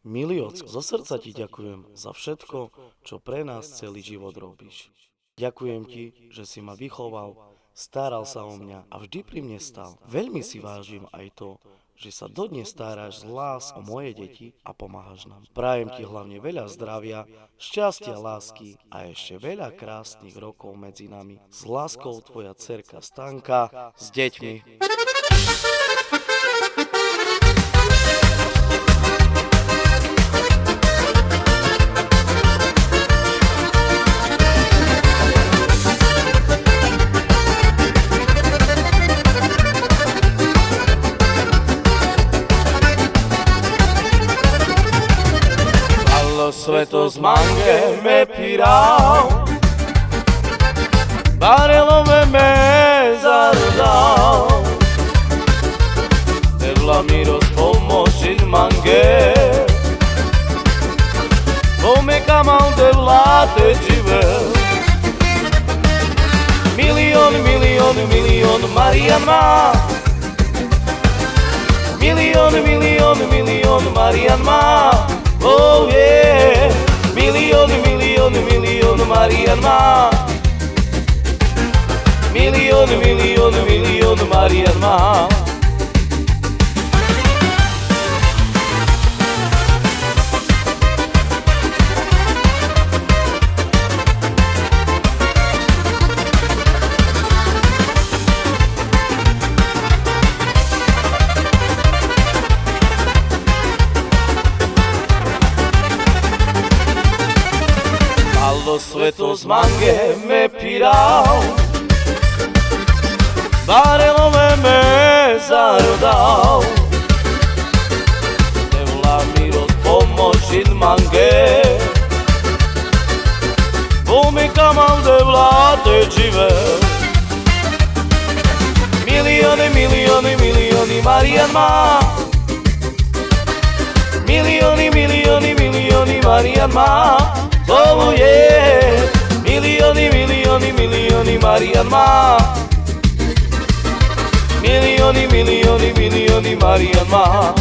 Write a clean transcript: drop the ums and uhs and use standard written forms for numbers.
Milý Oco, zo srdca ti ďakujem za všetko, čo pre nás celý život robíš. Ďakujem ti, že si ma vychoval, staral sa o mňa a vždy pri mne stal. Veľmi si vážim aj to, že sa dodnes staráš z lásky o moje deti a pomáhaš nám. Prajem ti hlavne veľa zdravia, šťastia, lásky a ešte veľa krásnych rokov medzi nami. S láskou tvoja dcerka Stanka s deťmi. Sveto z mange me pirao, barelove me zarudao, devla mi rozpomožil mange, come kamal devla te živel. Milion, milion, milion Marian má, milion, milion, milion Marian má. Oh yeah, milion, milion, milion Marian má. Milion, milion, milion Marian má. Sveto z mange me pirao, barelove me zarodao, devla mi rozpomožil mange, come kamal devla te živel. Miliony, miliony, miliony Marian má, miliony, miliony, miliony Marian má. Oh yeah, miliony, miliony, miliony Marian má. Miliony, miliony, miliony Marian má.